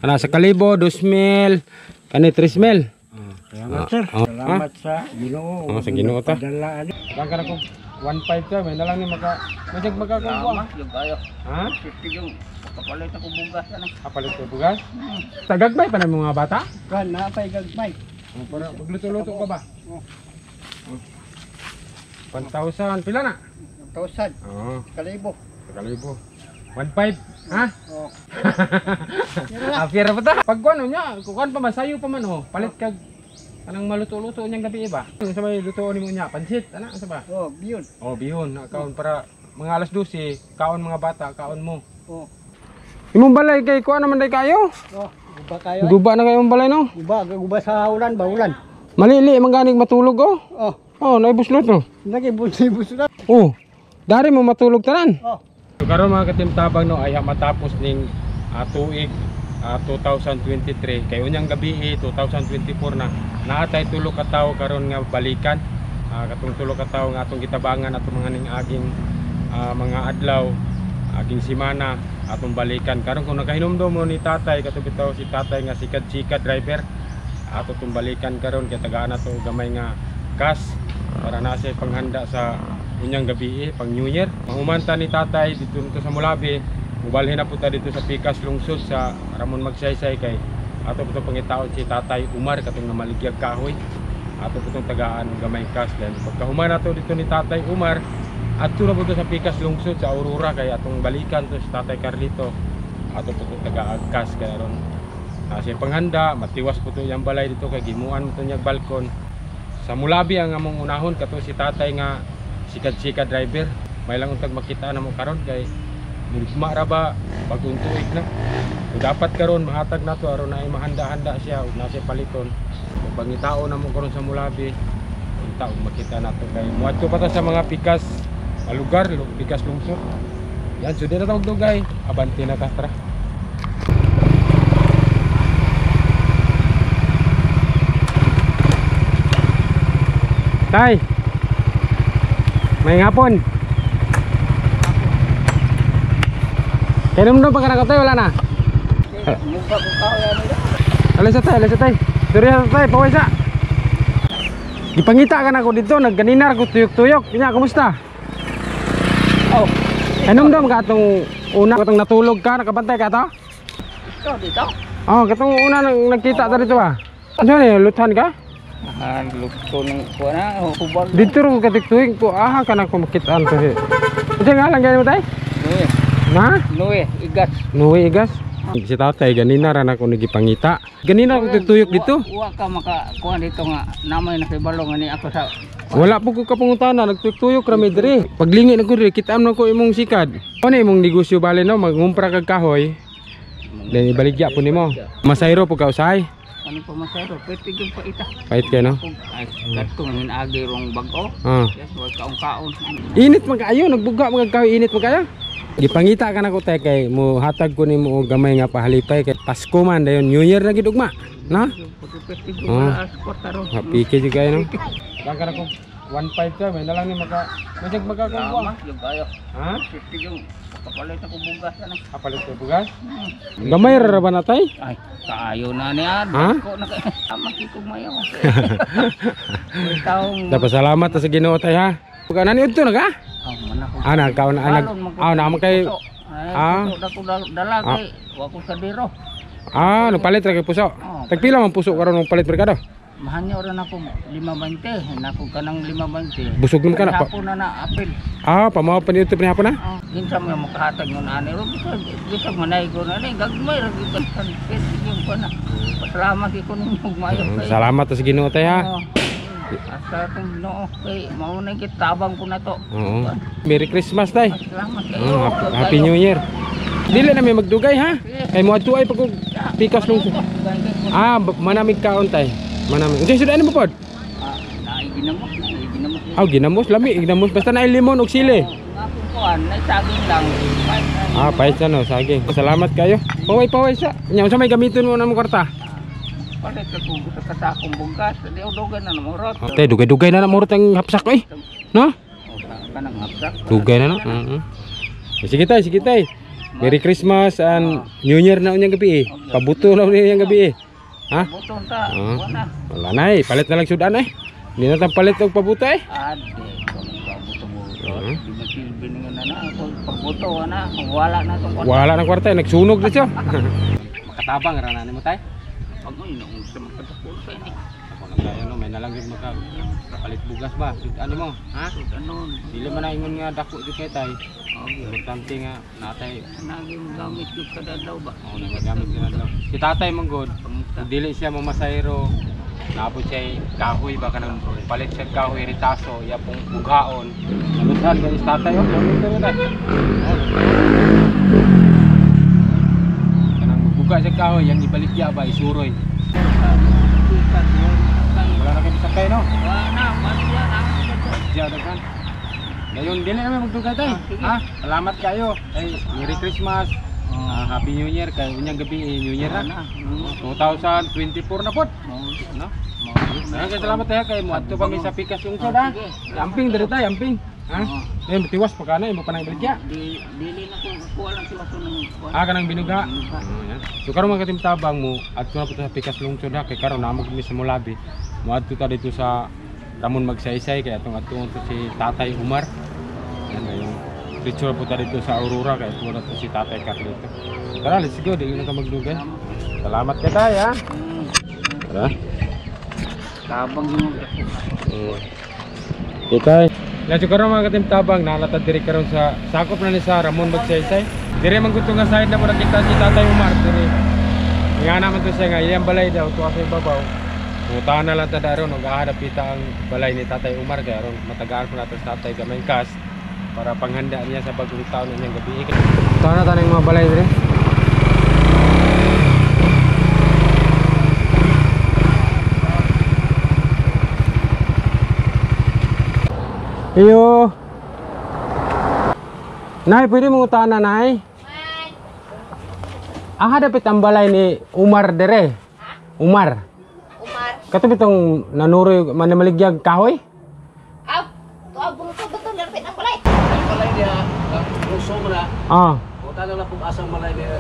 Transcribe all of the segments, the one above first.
Ana sa kalibo 2,000 kani 3,000. Salamat sir. Salamat sa Ginoo. Sa Ginoo ta. Padalaan. Kan kana ko 1.5 ka, may na lang ni masig magkakuha. Yung kayo. Ha? 50 yung kapalit ako bugas ano. Kapalit ko bugas. Tagagbay pa na mga bata? Kan napay gagmay. Para magluto-luto ka ba? 1,000 pila na? 1,000. Oo. Kalibo. Kalibo. 1.5, ha? Oh. Afira pa ta. Pag ano nya, kuan pa masayo pa man ho. Palit kag anang maluto-luto nyang gabi iba. Sa may lutoon nimo nya, pansit ana sa ba? Oh, biyun. Oh, bihon, kaon para mga alas 12, kaon mga bata, kaon mo. Oh. Imong balay kay kuan naman day kayo. Oh, guba kayo. Guba na kayo imong balay no? Guba sa ulan ba ulan? Malili mangganig matulog oh. Oh, Oh, naibuslot no. nagibus na. Oh. Dari mo matulog tanan. Oh. So, karon mga katimtabang no ay matapos ning tuig 2023 kay unyang gabi 2024 na naatay tulo ka tawo karon nga balikan katong tulo ka tawo nga atong gitabangan atong mga ning aging mga adlaw aging simana atong balikan karon kung nakahinumdum mo ni tatay katong bitaw si tatay nga sikad-sikad driver ato tong balikan karon kay tagaan nato gamay nga cash para na sa panghanda sa unyang gabi pang New Year. Mahumanta ni tatay dito sa Mulabi. Mubalhin na po ta dito sa Pikas Lungsod sa Ramon Magsaysay kay ato po itong pangitaon si tatay Umar katong namaligyag kahoy. Ato po itong tagaan gamay cash. Then pagkahuman na to dito ni tatay Umar ato na po ito sa Pikas Lungsod sa Aurora kay atong balikan to si tatay Carlito. Ato po itong tagaan cash kaya ron sa panghanda matiwas po ito yung balay dito kay gimuan mo ito niyang balkon. Sa Mulabi ang among unahon kato si tatay nga sikad-sikad driver. May lang untag makita na mo karon kay murigma ra ba bagong tuig na. So, dapat karon mahatag nato aron na mahanda-handa siya ug nasa paliton. So, pangitao na mo karon sa Mulabi. Unta ug makita nato kay muadto pa ta sa mga pikas lugar, pikas lungsod. Yan so dira ta og dugay. Abante na ta tra. Tay. May hapon. Kinumdum pa ka na katay, wala na? Muka ko kayo nila. Alas sa tay. Duri sa tay, paway sa. Ipangita ka na ko dito, nagganinar ko tuyok-tuyok. Kanya, kumusta? Oh, Kinumdum ka itong una, katong natulog ka, nakabantay ka to? ito dito. Oh, katong una nagkita ta dito ba? Ano yun, luthan ka? Luto ng kuha na, hubal. Dito rin katiktuig ko, ka na ko makitaan ko. Ito nga lang ganyan mo tay? Nuwe. Na? Nuwe, igas. Nuwi igas. Si tatay ganina ra na ko nagipangita. Ganina ko tutuyok dito. Uwa ka makakuha dito nga namay nakibalong ani ako sa Wala po ko kapangutana, nagtuyok-tuyok rami diri. Paglingi na ko diri, kitaan na ko imong sikad. Ano imong negosyo bali no, magumpra kag kahoy. Then ibaligya po nimo. Masayro po ka usahay. ano pa masayro, pwede yung paita. Pait kay no. Ay, gato ngin agi rong bago. Yes, wag kaon-kaon. Init man kaayo, nagbuga mga kahoy init man kayo. Gipangita ka na ko tay kay mo hatag ko nimo og gamay nga pahalipay kay Pasko man dayon New Year na gid ugma, no? Piki juga kayo no. Lang ka na ko 1.5 ka, may na lang ni masig magkakuha. Yung kayo. Ha? 50 yung kapalit ako bugas ano. Kapalit ko bugas. Gamay ra ba natay? Ay, kaayo na niya. Ha? Ko na makikog mayo. Taong Dapat salamat sa Ginoo tay ha. Pag nani udto na ka? Ana ka na man kay dala kay wa ko sa diro. nagpalit ra kay puso. Tagpila man puso karon ng palit merkado? Mahanya ora na ko 5.20, nako kanang 5.20. Busog naman ka na pa. Hapon na na apil. Pamaw pa dito pinahapon na? Kinsa mo makahatag ng ani ro bisa manay ko na ni gagmay ra gyud kan yung ko na. Pasalamat ko ning mayo kay. Salamat sa Ginoo tay ha. Asa kung no kay mao na kitabang ko na to. Oo. Merry Christmas tay. Salamat kayo. Happy New Year. Dili na may magdugay ha. Kay mo adto ay pag pikas lungsod. Manamig kaon tay. Manamig. Unsa sudan mo pod? Ginamos. Ginamos lami, ginamos basta na limon ug sili. Akong kuan, nay saging lang. Pait sa no, saging. Salamat kayo. Paway sa. Nya unsa may gamiton mo na mo kwarta? Palit ko gusto ka sa akong bugas, di udogan na namurot. Tay dugay-dugay na namurot ang hapsak eh. No? Kanang hapsak. Dugay na no. Sige tay. Merry Christmas and New Year na unyang gabi eh. Pabuto na unyang gabi eh. Ha? Butong ta. Ah. Wala. Wala na eh. Palit na lang sudan eh. Hindi na tayong palit og pabuto eh. Ade, buto-buto. Di masilbi nga na ako pagbuto na. Wala na to. Wala ng kwarta eh. Nagsunog na siya. Makatabang rana ni mo tay. Pag ay nung sa makatapol pa ini. Ako lang tayo no. May nalang yung palit bugas ba? Sudan mo. Ha? Ano? Dili man na ingon nga dako di kay tay. Okay. Importante nga natay. Naging gamit yung kada daw ba? Oo, nagagamit sila daw. Si tatay manggod. Kung dili siya mamasayro, naabot siya kahoy baka nang palit siya kahoy ritaso, iya pong bughaon. Naluthan ka si tatay oh, naluthan mo tayo. Kanang buga siya kahoy, yang ibalik niya ba isuroy. Wala na kayo sakay no? Wala na, masya na. Siya kan. Ngayon dili naman magdugay tayo. Ha? Salamat kayo. Ay, Merry Christmas. Happy New Year kay unyang gabi New Year na. 2024 na pod. No? Kaya salamat tayo kay mo adto kami sa Pikas Lungsod ha. Yamping diri tayo, yamping. Ha? Eh matiwas pa kana imo pa nang baligya. Dili na ko kuha lang sila sa nang Kanang binuga. So karon mga katimtabang mo adto na po sa Pikas Lungsod ha kay karon namog mi sa Mulabi. Mo adto ta dito sa Ramon Magsaysay kay atong to si Tatay Umar. Yan yung picture po tayo dito sa Aurora kaya puro to si Tatay Carlito. Tara, let's go. Dili na ka magdugay. Salamat ka tayo ha. Tara. tabang yung Okay. Let's go karon mga katimtabang nalatad diri karon sa sakop na ni sa Ramon Magsaysay. Diri man gud nga side na po nakita si Tatay Umar diri. Nga naman to siya nga iyang balay daw to sa ibabaw. Punta na lang ta daron nagahadap kita ang balay ni Tatay Umar kaya ron matagaan ko nato sa Tatay gamay kas para panghanda niya sa bagong taon niyang gabi. Ito na tanong mga balay dire. Iyo. Nay, pwede mong utana, Nay? Dapit ang balay ni Umar dire. Umar. Kato bitong nanuroy manamaligyag kahoy? Betul nyarpit ang balay. Ang balay niya, luso mo na. Ah. O tanong lang kung asang balay niya.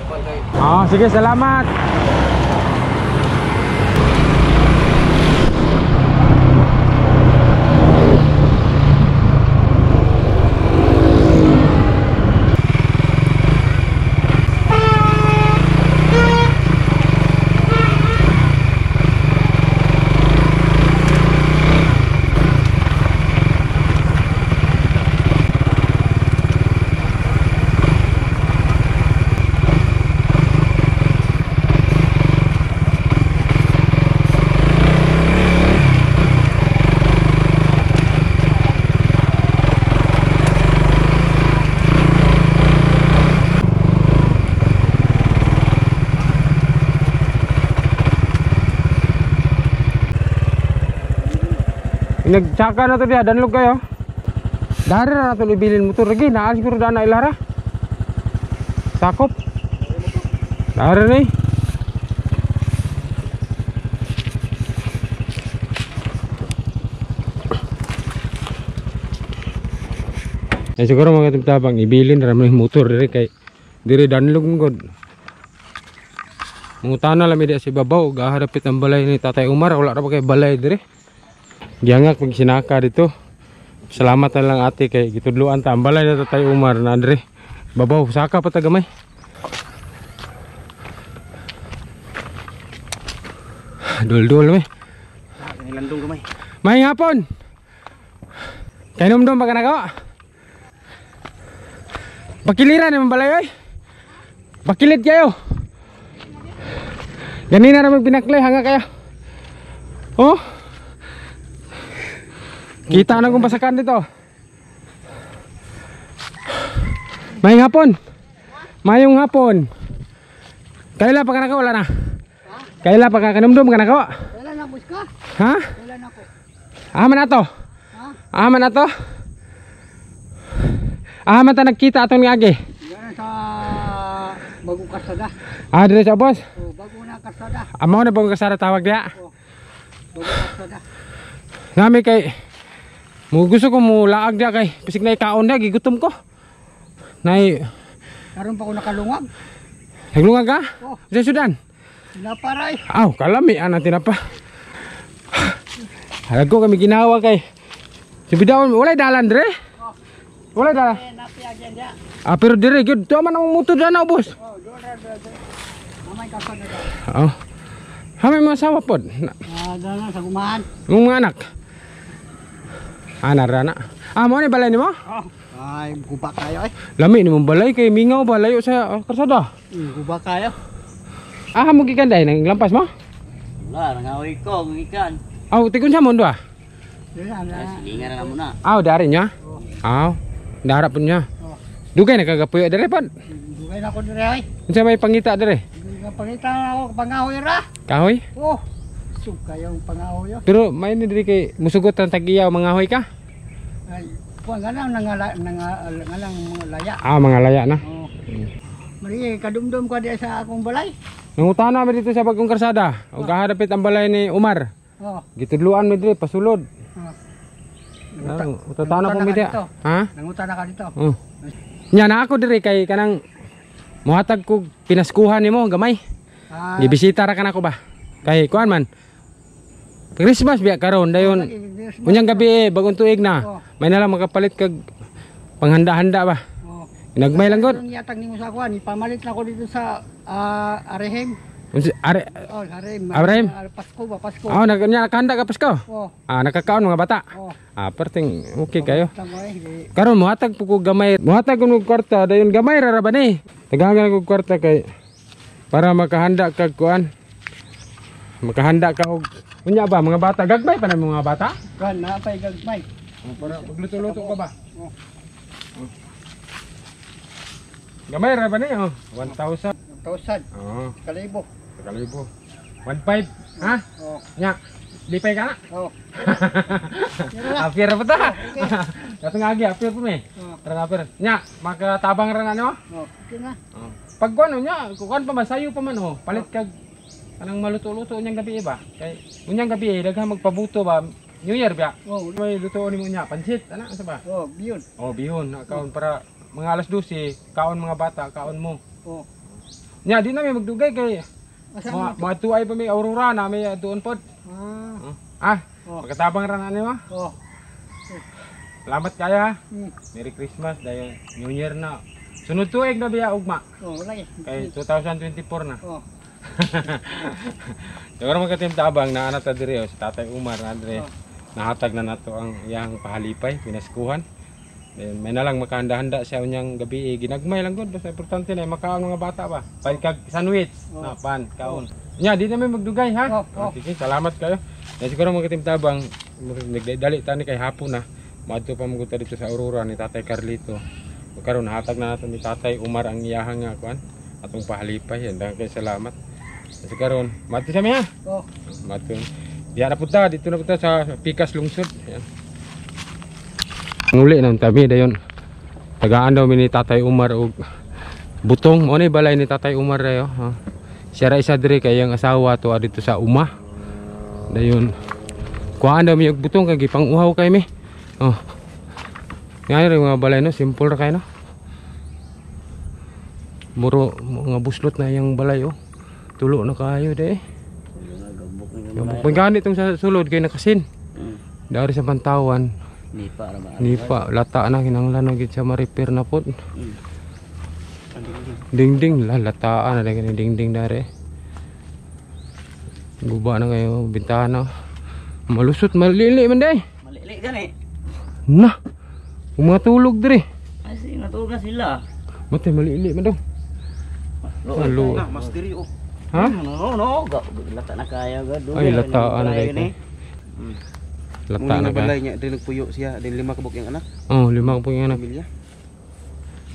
Sige, salamat. Nagtsaka na to dia, danlog kayo. Dari na nato ibilin motor lagi, naa siguro dana ilara. Sakop. Dari ni. Siguro mga tabang ibilin ra man motor diri kay diri danlog ngod. Mungutana lami di sa babaw, gaharapit ang balay ni Tatay Umar, wala ra pa kay balay diri. Giyangak pag sinaka dito. Salamat na lang ate kay gitudluan ta ang balay na Tatay Umar na andre. Babaw saka pa tagamay. Dol-dol may. Nilandong gamay. May hapon. Kay numdum ba kanako? Bakiliran naman balay oy. Bakilid kayo. Ganina na magbinaklay hanga kayo. Oh. Kita na kung pasakan dito. Mayong hapon. Mayong hapon. Kaila pa ka nako wala na. Kaila pa ka kanumdum ka nako. Wala na bus ka. Ha? Wala na ko. Aman na to. Ha? Aman na to. Aman ta nagkita atong niagi. Yan sa bagong kasada. Dire sa boss. O bago na kasada. Amo na bagong kasara tawag dia. Bagong kasada. Nami kay mo gusto ko mo laag dia kay pisig na ikaon dia gigutom ko. Nay Karon pa ko nakalungag. Naglungag ka? Oh. Sa Sudan? Naparay. Aw, kalami ana tinapa. Hago kami ginawa kay. Sibidaon walay dalan dire. Walay dalan. Napiagyan dia. Pero dire gyud to man ang motor dana boss. Oh, doon ra. Mamay kasada da. Oh. Hamay mga asawa pod. Dana sa gumahan. Mong mga anak. Ana rana. Mo ni balay nimo? Oh. Ay, guba kayo eh. Lami ni mong balay kay mingaw ba layo sa karsada. Guba kayo. Mo gikanday nang lampas mo? Wala, nangawi ko, gikan. Aw, tikon sa mundo ah. Silingan na muna. Dari nya. Darap pun nya. Oh. Dugay nakagapuyo dire pod. Dugay na ko dire ay. Unsa may pangita dire? Pangita ako pangahoy ra. Kahoy? Oh. Sug kayong pangahoy yo. Pero may ni dire kay musugot ang tagiyaw mga hoy ka. Ay, kuan ganang nangalang mga laya. Mga laya na. Oh. Mari kadumdum ko di sa akong balay. Nangutana mi dito sa bagong karsada. Ug gahadapit ang balay ni Umar. Oh. Gitudluan mi dire pasulod. Oh. Utana po mi dia. Ha? Nangutana ka dito. Oh. Nya na ako dire kay kanang muhatag ko pinaskuhan nimo gamay. Gibisita ra kanako ba? Kay kuan man. Christmas biya karon dayon. Unyang gabi bagong tuig na. May nalang makapalit kag panghanda-handa ba. Oh. Nagmay lang gud. Ang yatag nimo sa kuan, ipamalit na ko dito sa Arehem. Are Oh, Arehem. Arehem? Pasko ba, Pasko. nakahanda ka Pasko. Oh. Nakakaon mga bata. Oh. Perting okay kayo. Tama eh. Karon muhatag po ko gamay. Muhatag ko og kwarta dayon gamay ra ba ni. Tagahan ko kwarta kay para makahanda kag kuan. Makahanda ka og unya ba mga bata gagmay pa na mga bata? Kan na pay gagmay. Para magluto-luto ka ba? Oh. Gamay ra ba ni? 1,000. 1,000. Oh, Kalibo. kalibo. 1,500, ha? Oh. Nya. Lipay ka na. Oh. Apir pa ta. Katong agi apir po me. Oh. Tara apir. Nya, makatabang ra na no? Oh. Okay na. Pag kuno nya, kuan pa masayo pa man oh. Palit kag kanang maluto-luto unyang gabi ba? Kay unyang gabi daghang magpabuto ba? New Year ba? Oh. May luto nimo nya, pansit ana sa ba? Oh, biyun. Oh, bihon, kaon para mga alas 12, kaon mga bata, kaon mo. Oh. Nya, di na may magdugay kay Asa mga tuay pa may aurora na may doon pod. Oh. Pagkatabang ra na nimo. Oh. Salamat kaya. Hmm. Merry Christmas dahil New Year na. Sunod tuig na biya ugma. Oh, wala eh. Kay 2024 na. Oh. Siguro magkatimtabang na ana ta dire si Tatay Umar na dire. Nahatag na nato ang iyang pahalipay, pinaskuhan. Then may nalang makahanda-handa siya unyang gabi ginagmay lang gud basta importante na makaon mga bata ba. Pay kag sandwich, na pan, kaon. Nya di na may magdugay ha. Sige, salamat kayo. Na siguro magkatimtabang nagdali tani kay hapon na. Madto pa mo dito sa Aurora ni Tatay Carlito. Karon nahatag na nato ni Tatay Umar ang iyahang nga kuan atong pahalipay. Daghang kay salamat. Kasi karon, madto sa mi ha. Oh. Madto. Diya na punta dito na punta sa Pikas Lungsod. Yan. Nguli nang tabi dayon. Tagaan daw mi ni Tatay Umar og butong. Mo ni balay ni Tatay Umar dayo. Siya ra isa diri kay ang asawa to dito sa Uma. Dayon. Kuhaan daw mi og butong kay gipang-uhaw kay mi. Oh. Ngayon rin mga balay no, simple ra kay no. Muro mga buslot na yung balay oh. Tulo na kayo de. Yung pagganit tong sa sulod kay nakasin. Dari sa Pantawan. Nipa ra ba? Nipa lata na kinahanglan gid sa ma-repair na pod. Dingding la lataan na gani dingding dari. Guba na kayo bintana. Malusot malili man day. Malili gani. Nah. Mga tulog diri. Asi natulog na sila. Mate malili man daw. Halo. Mas diri oh. Ha? No. Lata na kaya gado. Ay lataan na day. Lata na ka. Balay niya dili nagpuyo siya, dili 5 kabuk yang anak. Oh, 5 po yung anak. Pamilya.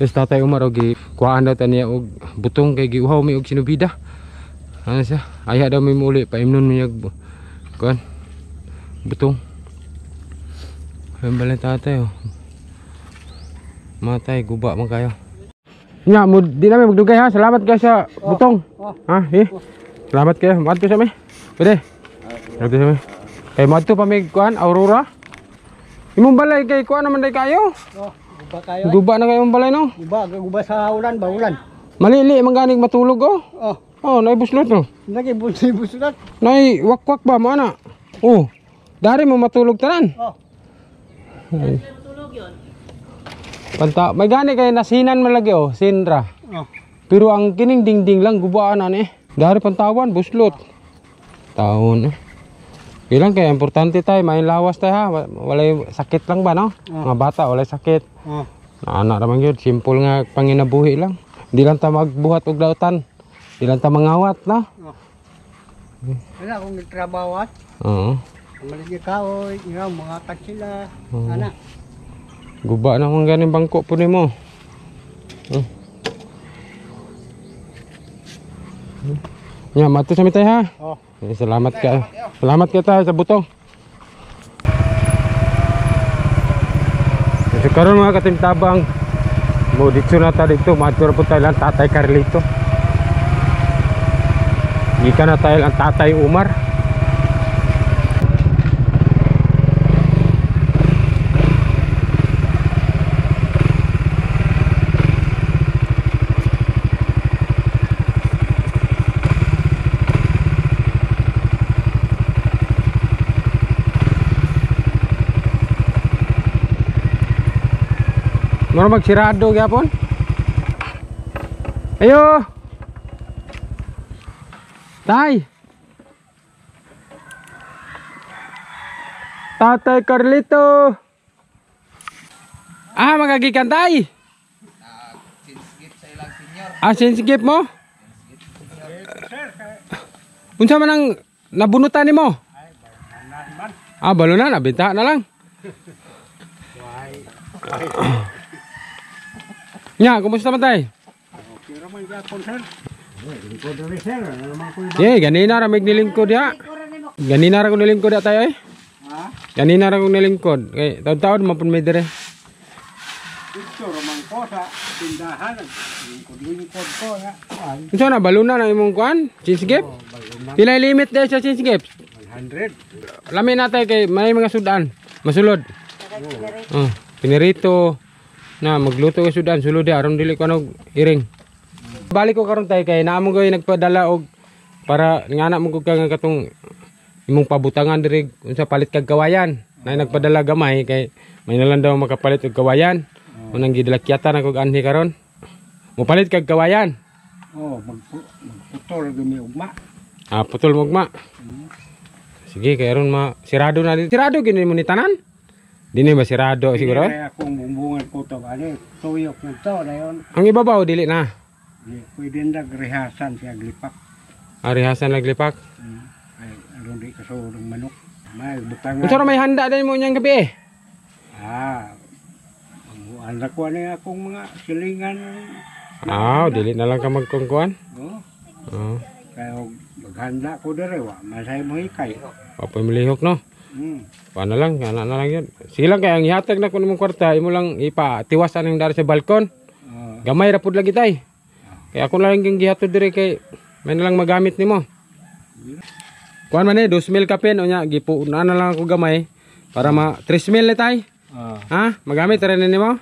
Yes, Tatay Umar og kuhaan daw taniya og butong kay giuhaw mi og sinubida. Ano siya? Aya daw mi muli paimnon mi og kuan. Butong. Ang balay tatay oh. Matay guba man kayo. Nya mo di na mi magdugay ha. Salamat kayo sa butong. Ha, salamat kayo. Madto sa mi. Pwede. Madto sa mi. Kay madto pa mi kuan Aurora. Imong balay kay kuan naman day kayo. Oh. Guba kayo. Guba na kayong balay no. Guba sa ulan ba ulan. Malili mangganig matulog oh. Oh, Oh, naibuslot no. nagibus-busulat. Nay wakwak ba mo ana? Oh. Dari mo matulog tanan. Oh. Panta, may gani kay nasinan malagi oh, sinra. Oh. Pero ang kining dingding lang gubaan ani. Dari pantawan buslot. Taon. Bilang kaya importante tayo, may lawas tayo ha. Walay sakit lang ba no? Mga bata walay sakit. Oh. Anak naman yun, simple nga panginabuhi lang. Hindi lang ta magbuhat og dautan. Hindi lang ta mangawat na. Wala akong trabaho at Oo. maligi kaoy, mga taksila, Oo. anak. Guba naman ganing bangko po nimo. Ya, matu sa mitay ha. Oh. Salamat ka. Salamat kita sa butong. So karon mga katimtabang mo dito na ta dito matur po tayo lang Tatay Carlito. Gikan na tayo ang Tatay Umar. Moro magsirado gyapon. Ayo. Tay. Tatay Carlito. Ah, magagikan tay. Sinskip mo? Unsa man ang nabunutan nimo? Ah, balunan na benta na lang. Nya, kumusta man tay? Pero man gyapon sir. Lingkod rin sir, naman ko. Ganina ra mig nilingkod ya. Ganina ra ko nilingkod ya tayo eh. Ha? Ganina ra ko nilingkod. Kay taon-taon man pud may dire. Dito raman ko sa tindahan. Lingkod ko nga. Unsa na baluna na imong kuan? Chinsgip? Pila limit day sa chinsgip? 100. Lami na tay kay may mga sudan. Masulod. Oh, pinirito na magluto ka sudan sulod aron dili ko ano iring. Balik ko karon tay kay naamo gay nagpadala og para ngana mo kag nga katong imong pabutangan diri unsa palit kag kawayan. Nay nagpadala gamay kay may nalang daw makapalit og kawayan. Unang gidalakyatan ako anhi karon. Mopalit kag kawayan. Oh, magputol gumi ugma. Ah, putol mo ugma. Sige kay aron sirado na dito. Sirado gini mo ni tanan? Dini ba sirado siguro? Kaya akong bumbungan ko to ano, tuyok na to na yun. Ang ibabaw dili na. Pwede nagrehasan siya glipak. Arihasan naglipak. Ay, aron di kasulong manok. May butangan. Unsa ra may handa din mo nyang gabi eh? Ah, ang ko na akong mga silingan. Ah, dili na lang ka magkungkuan. Oh, Oh, kaya maghanda ko dere wa masay mo hikay. papoy milihok no. Paano lang, ana na lang yun. Sige lang kaya ang ihatag na ko nimong kwarta, imo lang ipatiwasan ang dari sa balkon. Gamay ra pud lagi tay. Kaya ako lang ging gihatod dire kay may na lang magamit nimo. Kuan man 2,000 kapin unya gipuuna na lang ako gamay para 3,000 ni tay. Ha? Magamit ra nimo?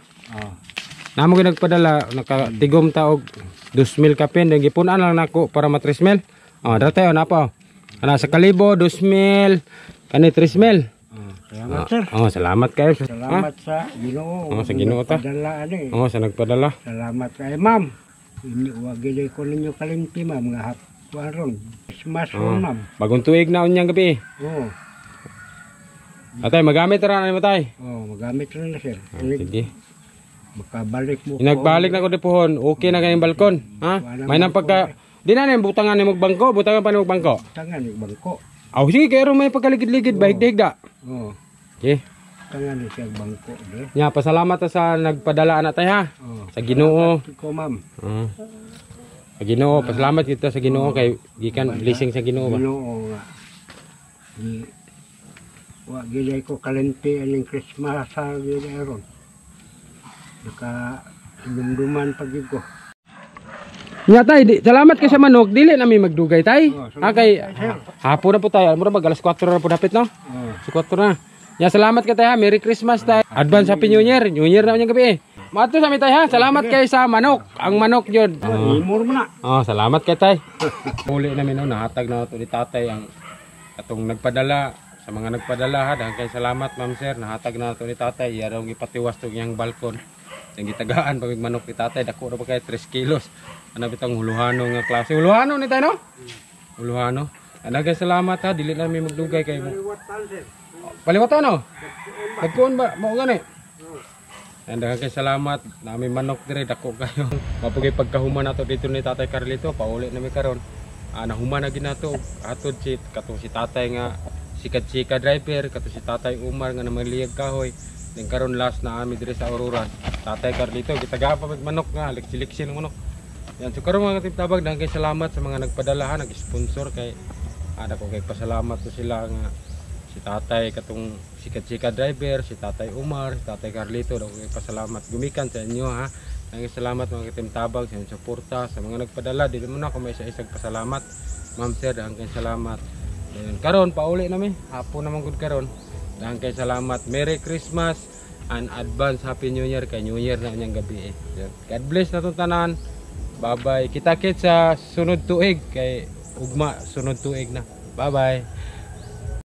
Namo gyud nagpadala nakatigom ta og 2,000 kapin then gipunan lang nako para 3,000. Oh, dara tayo na po. Ana sa kalibo 2,000 kani 3,000. Salamat sir. Oh, salamat kayo. Salamat sa Ginoo. Oh, sa Ginoo ta. Padala ani. Oh, sa nagpadala. Salamat kay ma'am. Ini wagilay ko ninyo kalimti ma'am nga hapon. Christmas ron ma'am. Bagong tuig na unyang gabi. Oh. Atay magamit ra na mo tay. Oh, magamit rin na sir. Sige. Makabalik mo. Inagbalik na ko dipuhon. Okay na kayong balkon. Ha? May nang pagka di na ning butangan ni bangko, butangan pa ni bangko. Tangan yung bangko. Aw sige kay may pagkaligid-ligid bahig-dahig. Oh. Okay. Tangan ni siya bangko de. Nya pasalamat ta sa nagpadala ana tay ha. Oh. Sa Ginoo. Ko ma'am. Sa Ginoo, pasalamat kita sa Ginoo kay gikan blessing sa Ginoo ba. Ginoo nga. Di wa gilay ko kalimti aning Christmas sa gilay ron. Naka dumduman pag ko. Nya tay, salamat kay sa manok, dili na mi magdugay tay. Kay hapon na po tayo, mura mag alas 4 na po dapit no. Sa 4 na. Nya salamat kay tay ha, Merry Christmas tay. Advance Happy New Year. New Year na unyang gabi. mato sa mitay ha. Salamat kay sa manok. Ang manok jud. Imor mo na. Oh, salamat kay tay. Uli namin no, nahatag na to ni tatay ang atong nagpadala sa mga nagpadala ha. Daghang kay salamat ma'am sir, nahatag na to ni tatay. Yarong ipatiwas to iyang balkon. Ang gitagaan pag manok ni tatay dako ra pa kay 3 kilos. Ano bitang huluhano nga klase. Huluhano ni tay no? Huluhano. Daghang salamat ha, dili na mi magdugay kay mo. Paliwatan no? Dagkuon ba? Mao gani. Daghang kay salamat, nami manok dire dako kayo. Mapugay pagkahuman nato dito ni Tatay Carlito, pauli na mi karon. Nahuman na ginato atod si katong si tatay nga sikat-sika driver, katong si Tatay Umar nga namaliyag kahoy. Then karon last na ami dire sa Aurora. Tatay Carlito gitaga pa manok nga, liksi-liksi ng manok. Yan, so karon mga tabag, daghang kay salamat sa mga nagpadala ha, nag-sponsor kay dako kay pasalamat to sila nga si tatay katong sikat-sika driver, si Tatay Umar, si Tatay Carlito, dako kay pasalamat gumikan sa inyo ha. Daghang salamat mga katimtabag sa inyong suporta sa mga nagpadala. Dili mo na ako may isa-isag pasalamat. Ma'am sir, daghang kay salamat. Then karon pauli na mi, hapon naman gud karon. Daghang kay salamat. Merry Christmas and advance Happy New Year kay New Year na unyang gabi. God bless na tong tanan. Bye-bye. Kita-kits sa sunod tuig kay ugma sunod tuig na. Bye-bye.